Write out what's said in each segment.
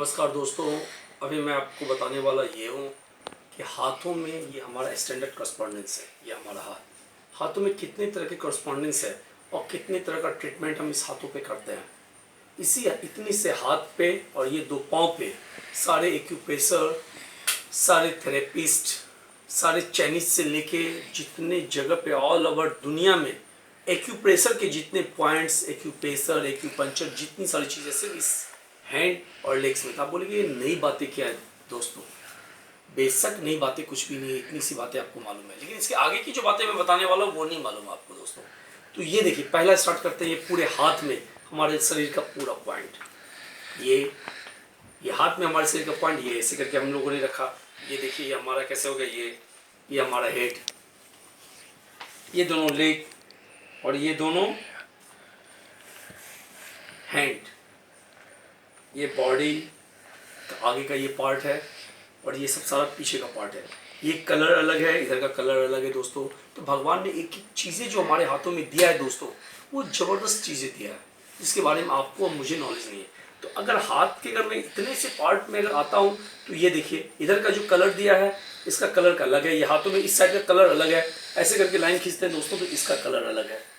नमस्कार दोस्तों, अभी मैं आपको बताने वाला ये हूँ कि हाथों में ये हमारा स्टैंडर्ड करस्पॉन्डेंस है। ये हमारा हाथों में कितने तरह के करस्पॉन्डेंस है और कितने तरह का ट्रीटमेंट हम इस हाथों पे करते हैं। इतनी से हाथ पे और ये दो पाँव पे सारे एक्यूप्रेशर, सारे थेरेपिस्ट, सारे चाइनीज से लेके जितने जगह पे ऑल ओवर दुनिया में एक्यूप्रेशर के जितने पॉइंट्स, एक्यूप्रेशर, एक्यूपंक्चर, जितनी सारी चीज़ें सिर्फ इस हैंड और लेग्स में। आप बोलेंगे ये नई बातें क्या है दोस्तों? बेशक नई बातें कुछ भी नहीं है, इतनी सी बातें आपको मालूम है, लेकिन इसके आगे की जो बातें मैं बताने वाला हूँ वो नहीं मालूम आपको दोस्तों। तो ये देखिए, पहला स्टार्ट करते हैं। ये पूरे हाथ में हमारे शरीर का पूरा पॉइंट, ये हाथ में हमारे शरीर का पॉइंट, ये ऐसे करके हम लोगों ने रखा। ये देखिए ये हमारा कैसे हो गया, ये हमारा हेड, ये दोनों लेग और ये दोनों हैंड, ये बॉडी का आगे का ये पार्ट है और ये सब सारा पीछे का पार्ट है। ये कलर अलग है, इधर का कलर अलग है दोस्तों। तो भगवान ने एक एक चीज़ें जो हमारे हाथों में दिया है दोस्तों, वो ज़बरदस्त चीज़ें दिया है, जिसके बारे में आपको और मुझे नॉलेज नहीं है। तो अगर हाथ के अगर मैं इतने से पार्ट में अगर आता हूँ तो ये देखिए, इधर का जो कलर दिया है इसका कलर का अलग है, ये हाथों में इस साइड का कलर अलग है। ऐसे करके लाइन खींचते हैं दोस्तों तो इसका कलर अलग है।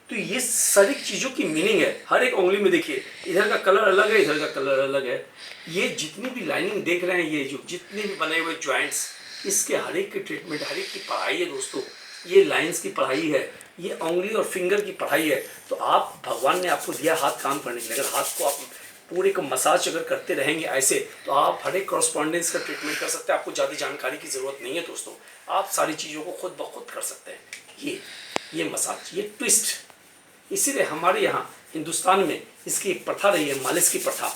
तो ये सारी चीज़ों की मीनिंग है। हर एक उंगली में देखिए, इधर का कलर अलग है, इधर का कलर अलग है। ये जितनी भी लाइनिंग देख रहे हैं, ये जो जितने भी बने हुए जॉइंट्स, इसके हर एक की ट्रीटमेंट, हर एक की पढ़ाई है दोस्तों। ये लाइंस की पढ़ाई है, ये उंगली और फिंगर की पढ़ाई है। तो आप, भगवान ने आपको दिया हाथ काम करने के लिए। अगर हाथ को आप पूरे को मसाज अगर करते रहेंगे ऐसे, तो आप हर एक कॉरस्पॉन्डेंस का ट्रीटमेंट कर सकते हैं। आपको ज़्यादा जानकारी की ज़रूरत नहीं है दोस्तों, आप सारी चीज़ों को खुद ब खुद कर सकते हैं। ये मसाज, ये ट्विस्ट, इसीलिए हमारे यहाँ हिंदुस्तान में इसकी एक प्रथा रही है, मालिश की प्रथा।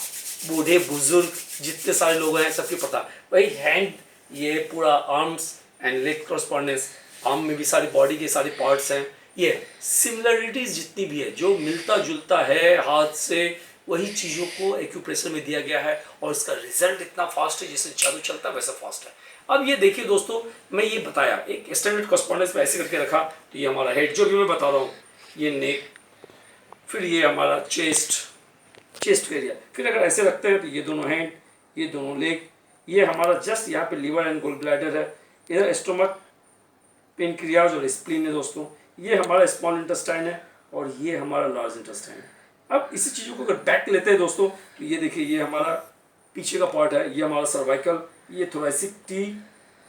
बूढ़े बुजुर्ग जितने सारे लोग हैं सबकी प्रथा। वही हैंड, ये पूरा arms and leg correspondence, arm में भी सारी बॉडी के सारे पार्ट्स हैं। ये सिमिलरिटीज़ जितनी भी है, जो मिलता जुलता है हाथ से, वही चीज़ों को एक्यूप्रेशर में दिया गया है और इसका रिजल्ट इतना फास्ट है, जैसे जादू चलता है वैसा फास्ट है। अब ये देखिए दोस्तों, मैं ये बताया एक स्टैंडर्ड कॉरस्पॉन्डेंस में ऐसे करके रखा। तो ये हमारा हेड जो भी मैं बता रहा हूँ, ये नेक, फिर ये हमारा चेस्ट का एरिया। फिर अगर ऐसे रखते हैं तो ये दोनों हैंड, ये दोनों लेग, ये हमारा जस्ट यहाँ पे लिवर एंड गोल ब्लैडर है। इधर स्टोमक, पेनक्रियाज और स्प्लीन है दोस्तों। ये हमारा स्मॉल इंटेस्टाइन है और ये हमारा लार्ज इंटेस्टाइन है। अब इसी चीज़ों को अगर बैक लेते हैं दोस्तों, तो ये देखिए, ये हमारा पीछे का पार्ट है, ये हमारा सर्वाइकल, ये थोरैसिक टी,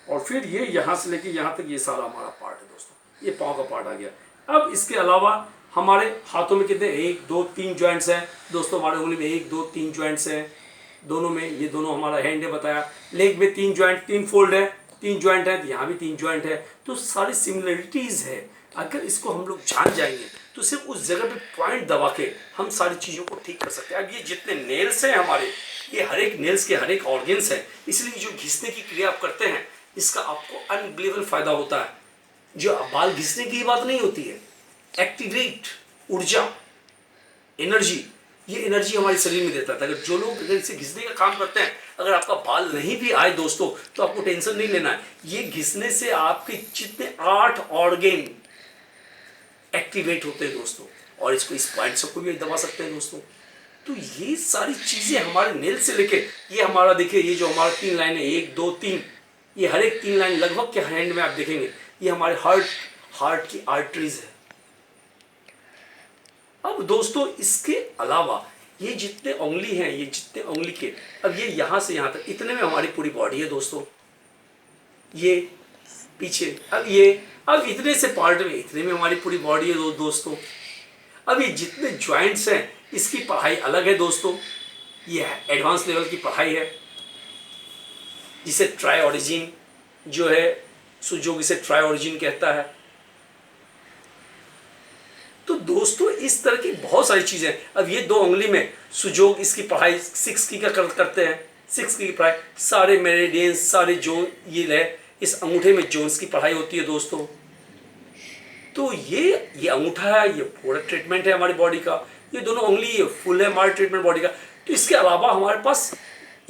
और फिर ये यहाँ से लेके यहाँ तक ये सारा हमारा पार्ट है दोस्तों। ये पाँव का पार्ट आ गया। अब इसके अलावा हमारे हाथों में कितने, 1 2 3 जॉइंट्स हैं दोस्तों। हमारे उंगली में 1 2 3 जॉइंट्स हैं दोनों में। ये दोनों हमारा हैंड है बताया। लेग में 3 जॉइंट, 3 फोल्ड है, 3 जॉइंट है, यहाँ भी 3 जॉइंट है। तो सारी सिमिलरिटीज़ है। अगर इसको हम लोग जान जाएंगे तो सिर्फ उस जगह पे पॉइंट दबा के हम सारी चीज़ों को ठीक कर सकते हैं। अब ये जितने नेल्स हैं हमारे, ये हर एक नेल्स के हर एक ऑर्गेन्स हैं। इसलिए जो घिसने की क्रिया आप करते हैं, इसका आपको अनबिलीवेबल फायदा होता है। जो बाल घिसने की बात नहीं होती है, एक्टिवेट ऊर्जा, एनर्जी, ये एनर्जी हमारे शरीर में देता है। अगर जो लोग अगर इसे घिसने का काम करते हैं, अगर आपका बाल नहीं भी आए दोस्तों, तो आपको टेंशन नहीं लेना है। ये घिसने से आपके जितने 8 ऑर्गेन एक्टिवेट होते हैं दोस्तों, और इसको इस पॉइंट से भी दबा सकते हैं दोस्तों। तो ये सारी चीज़ें हमारे नेल से लेके, ये हमारा देखिए, ये जो हमारा 3 लाइन है, 1 2 3, ये हर एक 3 लाइन लगभग के हैंड में आप देखेंगे, ये हमारे हार्ट की आर्टरीज है। अब दोस्तों इसके अलावा ये जितने उंगली हैं, ये जितने उंगली के, अब ये यहाँ से यहाँ तक, इतने में हमारी पूरी बॉडी है दोस्तों। ये पीछे, अब इतने से पार्ट में, इतने में हमारी पूरी बॉडी है दोस्तों। अब ये जितने जॉइंट्स हैं, इसकी पढ़ाई अलग है दोस्तों। ये एडवांस लेवल की पढ़ाई है, जिसे ट्राई ऑरिजिन जो है, सुजोग इसे ट्राई ऑरिजिन कहता है। तो दोस्तों इस तरह की बहुत सारी चीज़ें। अब ये 2 उंगली में सुजोग, इसकी पढ़ाई 6 की का करते हैं। 6 की पढ़ाई, सारे मेरिडियंस, सारे जोन, ये है, इस अंगूठे में जोन्स की पढ़ाई होती है दोस्तों। तो ये अंगूठा है, ये पूरा ट्रीटमेंट है हमारी बॉडी का। ये दोनों उंगली, ये फुल है हमारे ट्रीटमेंट बॉडी का। तो इसके अलावा हमारे पास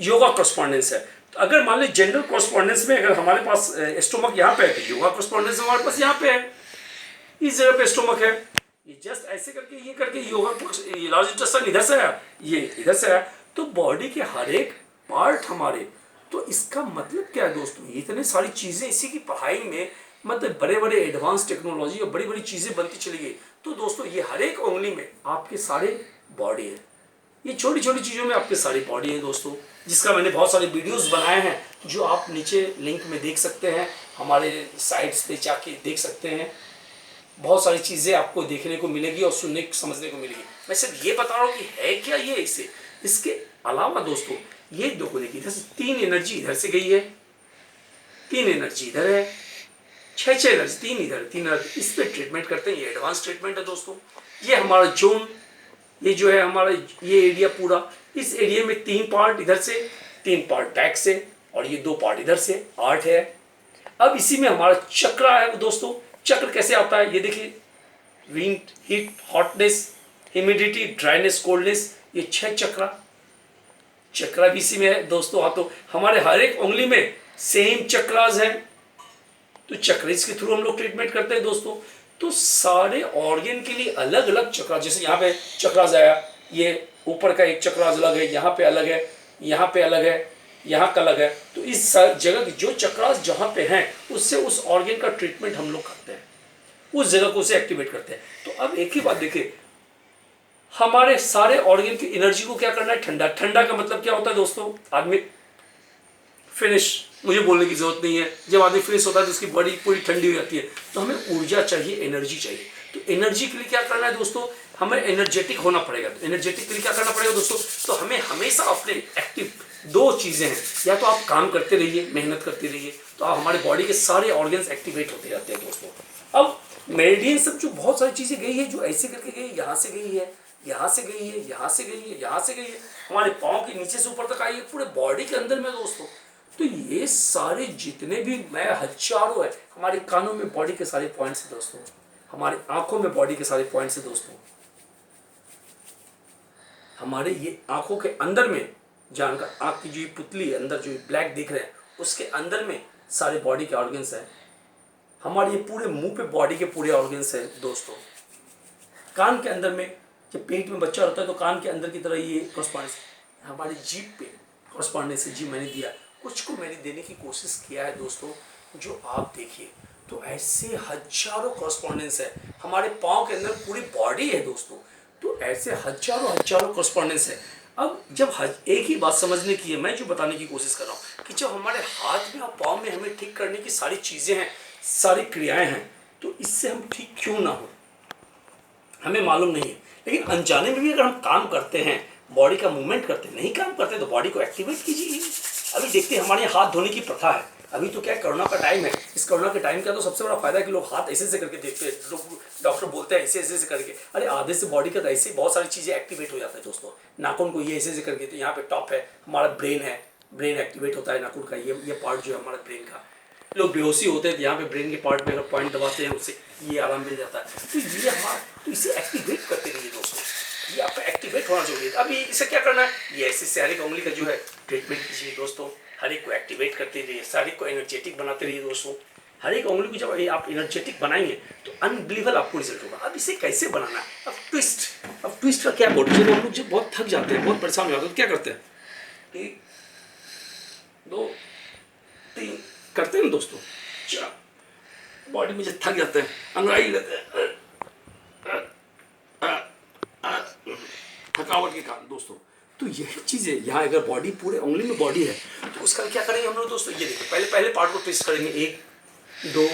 योगा कॉरस्पॉन्डेंस है। तो अगर मान लीजिए जनरल कॉरस्पॉन्डेंस में अगर हमारे पास स्टोमक यहाँ पे है, तो योगा कॉरस्पॉन्डेंस हमारे पास यहाँ पे है, इस जगह पे स्टोमक है। ये जस्ट ऐसे करके, ये करके योगा, लार्ज इंटेस्टाइन इधर से आया, ये इधर से आया। तो बॉडी के हर एक पार्ट हमारे, तो इसका मतलब क्या है दोस्तों, ये इतने सारी चीज़ें इसी की पढ़ाई में, मतलब बड़े बड़े एडवांस टेक्नोलॉजी और बड़ी बड़ी चीज़ें बनती चली गई। तो दोस्तों ये हर एक उंगली में आपके सारे बॉडी है, ये छोटी छोटी चीज़ों में आपके सारी बॉडी है दोस्तों, जिसका मैंने बहुत सारे वीडियोस बनाए हैं जो आप नीचे लिंक में देख सकते हैं, हमारे साइट्स पे जाके देख सकते हैं। बहुत सारी चीज़ें आपको देखने को मिलेगी और सुनने समझने को मिलेगी। मैं सिर्फ ये बता रहा हूँ कि है क्या ये इसे। इसके अलावा दोस्तों ये देखिए, इधर से 3 एनर्जी इधर से गई है, 3 एनर्जी इधर है, 6 एनर्जी, 3 इधर 3 इधर। इस पर ट्रीटमेंट करते हैं, ये एडवांस ट्रीटमेंट है दोस्तों। ये हमारा जोन, ये जो है हमारा ये एरिया पूरा, इस एरिया में 3 पार्ट इधर से, 3 पार्ट बैक से और ये 2 पार्ट इधर से, 8 है। अब इसी में हमारा चक्र है दोस्तों। चक्र कैसे आता है ये देखिए, wind, heat, hotness, humidity, dryness, coldness, ये 6 चक्रा भी इसी में है दोस्तों। हाँ, तो हमारे हर एक उंगली में सेम चक्रास हैं, तो चक्रेस के थ्रू हम लोग ट्रीटमेंट करते हैं दोस्तों। तो सारे ऑर्गन के लिए अलग अलग चक्रा, जैसे यहाँ पे चक्रास आया, ये ऊपर का एक चक्रास अलग है, यहाँ पे अलग है, यहाँ पे अलग है, यहाँ का अलग है। तो इस जगह की जो चक्रास जहाँ पे हैं उससे उस ऑर्गन का ट्रीटमेंट हम लोग करते हैं, उस जगह को उसे एक्टिवेट करते हैं। तो अब एक ही बात देखिए, हमारे सारे ऑर्गन की एनर्जी को क्या करना है, ठंडा। ठंडा का मतलब क्या होता है दोस्तों, आदमी फिनिश, मुझे बोलने की जरूरत नहीं है, जब आदमी फिनिश होता है तो उसकी बॉडी पूरी ठंडी हो जाती है। तो हमें ऊर्जा चाहिए, एनर्जी चाहिए। तो एनर्जी के लिए क्या करना है दोस्तों, हमें एनर्जेटिक होना पड़ेगा। तो एनर्जेटिक के लिए क्या करना पड़ेगा दोस्तों, तो हमें हमेशा अपने एक्टिव, 2 चीज़ें हैं, या तो आप काम करते रहिए, मेहनत करते रहिए, तो आप हमारे बॉडी के सारे ऑर्गन्स एक्टिवेट होते जाते हैं दोस्तों। अब मेरिडियन सब जो बहुत सारी चीज़ें गई है, जो ऐसे करके गई, यहाँ से गई है, यहाँ से गई है, यहाँ से गई है, यहाँ से गई है, हमारे पाँव के नीचे से ऊपर तक आई है, पूरे बॉडी के अंदर में दोस्तों। तो ये सारे जितने भी मैं हजारों है, हमारे कानों में बॉडी के सारे पॉइंट्स हैं दोस्तों, हमारे आंखों में बॉडी के सारे पॉइंट्स हैं दोस्तों, हमारे ये आंखों के अंदर में, जानकर आंख की जो पुतली है अंदर, जो ब्लैक दिख रहे हैं, उसके अंदर में सारे बॉडी के ऑर्गन्स हैं। हमारे ये पूरे मुंह पे बॉडी के पूरे ऑर्गन्स हैं दोस्तों। कान के अंदर में, जब पेट में बच्चा होता है तो कान के अंदर की तरह ये कॉरस्पॉन्डेंस, हमारे जीभ पे कॉरस्पॉन्डेंस है। जी मैंने दिया, कुछ को मैंने देने की कोशिश किया है दोस्तों, जो आप देखिए। तो ऐसे हजारों कॉरस्पॉन्डेंस है, हमारे पाँव के अंदर पूरी बॉडी है दोस्तों। तो ऐसे हजारों कॉरस्पॉन्डेंस है। अब जब एक ही बात समझने की है, मैं जो बताने की कोशिश कर रहा हूँ कि जब हमारे हाथ में और पाँव में हमें ठीक करने की सारी चीज़ें हैं, सारी क्रियाएं हैं, तो इससे हम ठीक क्यों ना हो, हमें मालूम नहीं है। लेकिन अनजाने में भी अगर हम काम करते हैं, बॉडी का मूवमेंट करते हैं, नहीं काम करते तो बॉडी को एक्टिवेट कीजिए। अभी देखते हैं हमारे यहाँ हाथ धोने की प्रथा है। अभी तो क्या, कोरोना का टाइम है, इस कोरोना के टाइम का तो सबसे बड़ा फायदा है कि लोग हाथ ऐसे ऐसे करके देखते हैं। लोग, डॉक्टर बोलते हैं ऐसे ऐसे करके, अरे आधे से बॉडी का तो ऐसे बहुत सारी चीज़ें एक्टिवेट हो जाता है दोस्तों। नाखून को ये ऐसे ऐसे करके, तो यहाँ पे टॉप है, हमारा ब्रेन है, ब्रेन एक्टिवेट होता है नाखून का, ये पार्ट जो है हमारा ब्रेन का। लोग बेहोशी होते हैं तो यहाँ पे ब्रेन के पार्ट में अगर पॉइंट दबाते हैं उससे ये आराम मिल जाता है। तो ये हमारा, तो इसे एक्टिवेट करते रहिए दोस्तों, ये आपका एक्टिवेट होना चाहिए। अभी इसे क्या करना है, ये ऐसे हर एक उंगली का जो है ट्रीटमेंट कीजिए दोस्तों, हर एक को एक्टिवेट करते रहिए, हर एक को एनर्जेटिक बनाते रहिए दोस्तों। हर एक उंगली को जब आप एनर्जेटिक बनाएंगे तो अनबिलीवेबल आपको रिजल्ट होगा। अब इसे कैसे बनाना है, अब ट्विस्ट का क्या बोल, जब हम लोग जब बहुत थक जाते हैं, बहुत परेशान हो जाते हैं, तो क्या करते हैं, 1 2 3 करते हैं ना दोस्तों, बॉडी में जब थक जाते हैं, अंगड़ाई लेते हैं, थकावट के कारण दोस्तों। तो यही चीज़ है, यहाँ अगर बॉडी, पूरे उंगली में बॉडी है, तो उसका क्या करेंगे हम लोग दोस्तों, ये देखिए, पहले पार्ट को ट्विस्ट करेंगे, 1 2,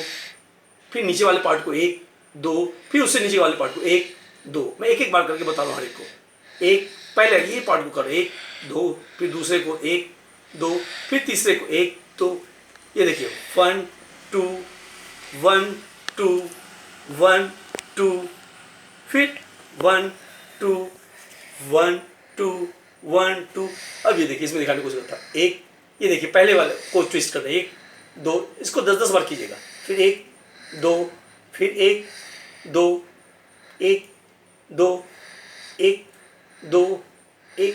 फिर नीचे वाले पार्ट को 1 2, फिर उससे नीचे वाले पार्ट को 1 2। मैं एक एक बार करके बता रहा हूँ हर एक को। एक, पहले ये पार्ट को करो 1 2, फिर दूसरे को 1 2, फिर तीसरे को 1 2। ये देखिए 1 2 1 2 1 2, फिर 1 2 1 2 1 2। अब ये देखिए, इसमें दिखाने की कोशिश करता है, 1, ये देखिए पहले वाले को ट्विस्ट करते हैं, 1 2, इसको 10 बार कीजिएगा, फिर 1 2, फिर 1 2 1 2 1 2 1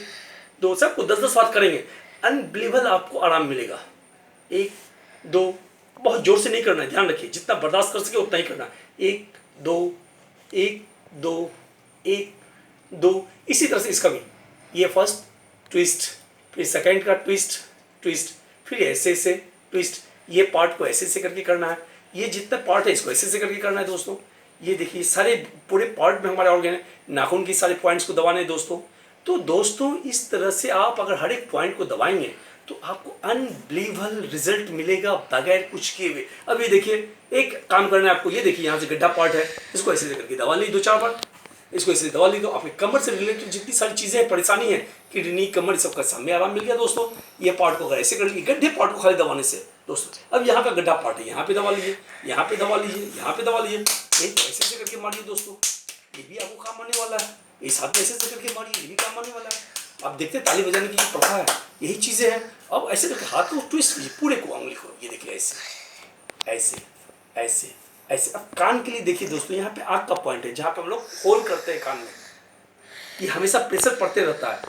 2, सबको 10 बार करेंगे, अनबिलीवेबल आपको आराम मिलेगा। 1 2, बहुत जोर से नहीं करना है, ध्यान रखिए, जितना बर्दाश्त कर सके उतना ही करना है। 1 2 1 2 1 2, इसी तरह से इसका भी, ये फर्स्ट ट्विस्ट, फिर सेकंड का ट्विस्ट, ट्विस्ट, फिर ऐसे ऐसे ट्विस्ट। ये पार्ट को ऐसे ऐसे करके करना है, ये जितना पार्ट है इसको ऐसे ऐसे करके करना है दोस्तों। ये देखिए सारे पूरे पार्ट में हमारे ऑर्गन है, नाखून की सारे पॉइंट्स को दबाने हैं दोस्तों। तो दोस्तों इस तरह से आप अगर हर एक पॉइंट को दबाएंगे तो आपको अनबिलीवेबल रिजल्ट मिलेगा बगैर कुछ किए हुए। अब ये देखिए एक काम करना है आपको, ये देखिए यहाँ से गड्ढा पार्ट है, इसको ऐसे करके दबा ली 2-4 बार, इसको ऐसे दबा ली तो आपके कमर से रिलेटेड जितनी सारी चीज़ें हैं, परेशानी है, किडनी कमर सबका सामने आराम मिल गया दोस्तों। ये पार्ट को अगर ऐसे कर लीजिए, गड्ढे पार्ट को खाली दबाने से दोस्तों। अब यहाँ का गड्ढा पार्ट है, यहाँ पे दबा लीजिए, यहाँ पे दबा लीजिए, यहाँ पे दबा लीजिए, ऐसे करके मारिए दोस्तों, ये भी आपको काम आने वाला है। इस हाथ में ऐसे करके मारिए, ये भी काम आने वाला है। आप देखते हैं ताली बजाने की जो प्रथा है यही चीज़ें हैं। अब ऐसे करके हाथ को ट्विस्ट कीजिए पूरे को, उंगली को, ये देखिए ऐसे ऐसे ऐसे ऐसे। अब कान के लिए देखिए दोस्तों, यहाँ पे आँख का पॉइंट है जहाँ पे हम लोग होल करते हैं कान में, ये हमेशा प्रेशर पड़ते रहता है।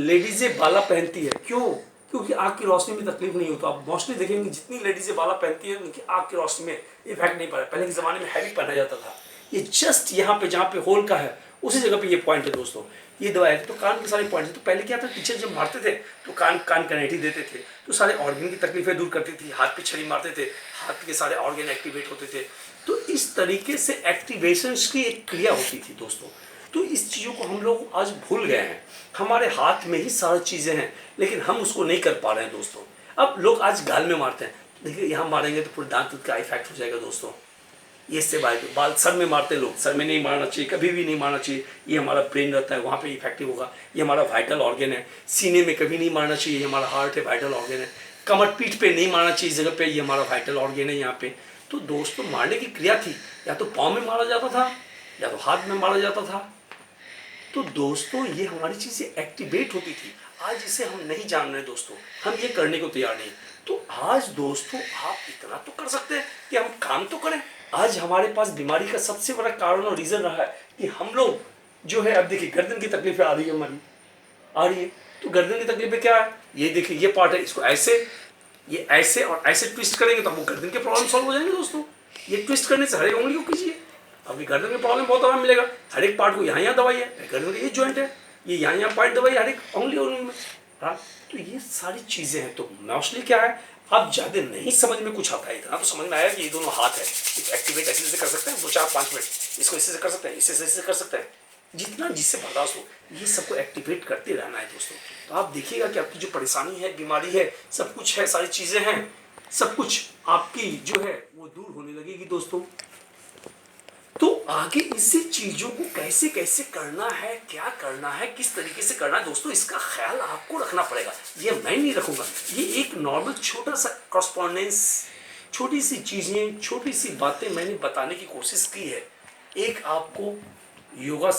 लेडीजें बाला पहनती है, क्यों? क्योंकि आँख की रोशनी में तकलीफ नहीं होता। आप मोस्टली देखेंगे जितनी लेडीजें बाला पहनती है उनकी आँख की रोशनी में इफेक्ट नहीं पड़ा। पहले के ज़माने में हैवी पहना जाता था। ये जस्ट यहाँ पे जहाँ पे होल का है उसी जगह पे ये पॉइंट है दोस्तों। ये दवाई तो कान के सारे पॉइंट है। तो पहले क्या था, टीचर जब मारते थे तो कान कनेक्टी देते थे, तो सारे ऑर्गन की तकलीफें दूर करती थी। हाथ पे छड़ी मारते थे, हाथ के सारे ऑर्गन एक्टिवेट होते थे। तो इस तरीके से एक्टिवेशन की एक क्रिया होती थी दोस्तों। तो इस चीज़ों को हम लोग आज भूल गए हैं। हमारे हाथ में ही सारी चीज़ें हैं लेकिन हम उसको नहीं कर पा रहे हैं दोस्तों। अब लोग आज गाल में मारते हैं, देखिए यहाँ मारेंगे तो पूरे दांत का इफेक्ट हो जाएगा दोस्तों। ये इससे बाल सर में मारते लोग, सर में नहीं मारना चाहिए, कभी भी नहीं मारना चाहिए। ये हमारा ब्रेन रहता है, वहाँ पे इफेक्टिव होगा। ये हमारा वाइटल ऑर्गन है। सीने में कभी नहीं मारना चाहिए, ये हमारा हार्ट है, वाइटल ऑर्गन है। कमर पीठ पे नहीं मारना चाहिए इस जगह पे, ये हमारा वाइटल ऑर्गन है यहाँ पे। तो दोस्तों मारने की क्रिया थी, या तो पाँव में मारा जाता था या तो हाथ में मारा जाता था। तो दोस्तों ये हमारी चीज़ें एक्टिवेट होती थी। आज इसे हम नहीं जान रहे दोस्तों, हम ये करने को तैयार नहीं। तो आज दोस्तों आप इतना तो कर सकते हैं कि हम काम तो करें। आज हमारे पास बीमारी का सबसे बड़ा कारण और रीज़न रहा है कि हम लोग जो है, अब देखिए गर्दन की तकलीफें आ रही है हमारी, आ रही है। तो गर्दन की तकलीफें क्या है, ये देखिए ये पार्ट है, इसको ऐसे, ये ऐसे और ऐसे ट्विस्ट करेंगे तो आपको गर्दन के प्रॉब्लम सॉल्व हो जाएंगे दोस्तों। ये ट्विस्ट करने से हर एक उंगली को कीजिए, अभी गर्दन में प्रॉब्लम बहुत आराम मिलेगा। हर एक पार्ट को यहाँ दबाइए, गर्दन का ये जॉइंट है, ये यहाँ पार्ट दबाइए हर एक उंगली में। हाँ, तो ये सारी चीज़ें हैं। तो मोस्टली क्या है, आप ज़्यादा नहीं समझ में कुछ आता है, इतना तो समझ में आया कि ये दोनों हाथ है, इसको एक्टिवेट ऐसे कर सकते हैं 2-4-5 मिनट, इसको ऐसे कर सकते हैं, इससे कर सकते हैं, जितना जिससे बर्दाश्त हो ये सबको एक्टिवेट करते रहना है दोस्तों। तो आप देखिएगा कि आपकी जो परेशानी है, बीमारी है, सब कुछ है, सारी चीज़ें हैं, सब कुछ आपकी जो है वो दूर होने लगेगी दोस्तों। तो आगे इसी चीज़ों को कैसे कैसे करना है, क्या करना है, किस तरीके से करना है दोस्तों, इसका ख्याल आपको रखना पड़ेगा। ये मैं नहीं रखूँगा, ये एक नॉर्मल छोटा सा कॉरस्पॉन्डेंस, छोटी सी चीज़ें, छोटी सी बातें मैंने बताने की कोशिश की है। एक आपको योगा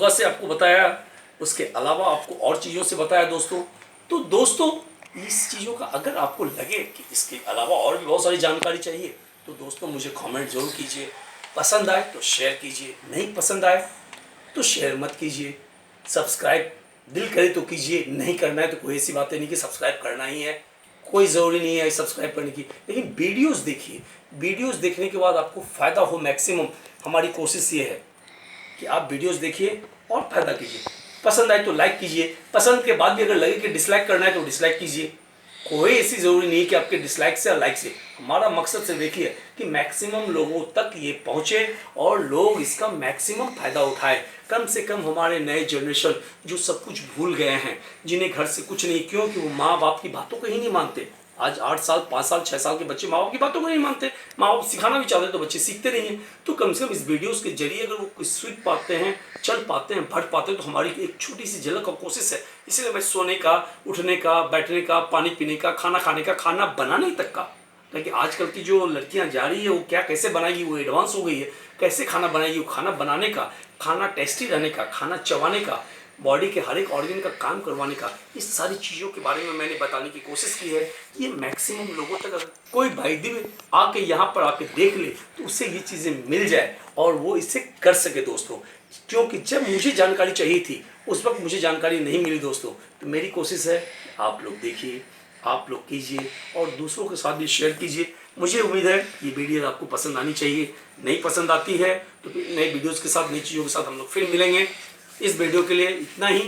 से आपको बताया, उसके अलावा आपको और चीज़ों से बताया दोस्तों। तो दोस्तों इस चीज़ों का अगर आपको लगे कि इसके अलावा और भी बहुत सारी जानकारी चाहिए तो दोस्तों मुझे कमेंट जरूर कीजिए। पसंद आए तो शेयर कीजिए, नहीं पसंद आए तो शेयर मत कीजिए। सब्सक्राइब दिल करे तो कीजिए, नहीं करना है तो कोई ऐसी बातें नहीं कि सब्सक्राइब करना ही है, कोई ज़रूरी नहीं है सब्सक्राइब करने की। लेकिन वीडियोस देखिए, वीडियोस देखने के बाद आपको फ़ायदा हो मैक्सिमम। हमारी कोशिश ये है कि आप वीडियोस देखिए और फ़ायदा कीजिए। पसंद आए तो लाइक कीजिए, पसंद के बाद भी अगर लगे कि डिसलाइक करना है तो डिसलाइक कीजिए। कोई ऐसी ज़रूरी नहीं कि आपके डिसलाइक से या लाइक से। हमारा मकसद से देखिए कि मैक्सिमम लोगों तक ये पहुँचे और लोग इसका मैक्सिमम फ़ायदा उठाएं। कम से कम हमारे नए जनरेशन जो सब कुछ भूल गए हैं, जिन्हें घर से कुछ नहीं, क्योंकि वो माँ बाप की बातों को ही नहीं मानते। आज 8 साल 5 साल 6 साल के बच्चे माँ बाप की बातों को नहीं मानते। माँ बाप सिखाना भी चाहते तो बच्चे सीखते नहीं हैं। तो कम से कम इस वीडियोस के जरिए अगर वो कुछ सीख पाते हैं, चल पाते हैं, बढ़ पाते हैं तो हमारी एक छोटी सी झलक का कोशिश है। इसलिए मैं सोने का, उठने का, बैठने का, पानी पीने का, खाना खाने का, खाना बनाने तक का, ताकि आजकल की जो लड़कियां जा रही है वो क्या कैसे बनाएगी, वो एडवांस हो गई है, कैसे खाना बनाएगी, वो खाना बनाने का, खाना टेस्टी रहने का, खाना चबाने का, बॉडी के हर एक ऑर्गन का काम करवाने का, इस सारी चीज़ों के बारे में मैंने बताने की कोशिश की है। ये मैक्सिमम लोगों तक अगर कोई भाई भी आके यहाँ पर आके देख ले तो उससे ये चीज़ें मिल जाए और वो इससे कर सके दोस्तों। क्योंकि जब मुझे जानकारी चाहिए थी उस वक्त मुझे जानकारी नहीं मिली दोस्तों। तो मेरी कोशिश है आप लोग देखिए, आप लोग कीजिए और दूसरों के साथ भी शेयर कीजिए। मुझे उम्मीद है ये वीडियो आपको पसंद आनी चाहिए। नहीं पसंद आती है तो नए वीडियोज़ के साथ, नई चीज़ों के साथ हम लोग फिर मिलेंगे। इस वीडियो के लिए इतना ही।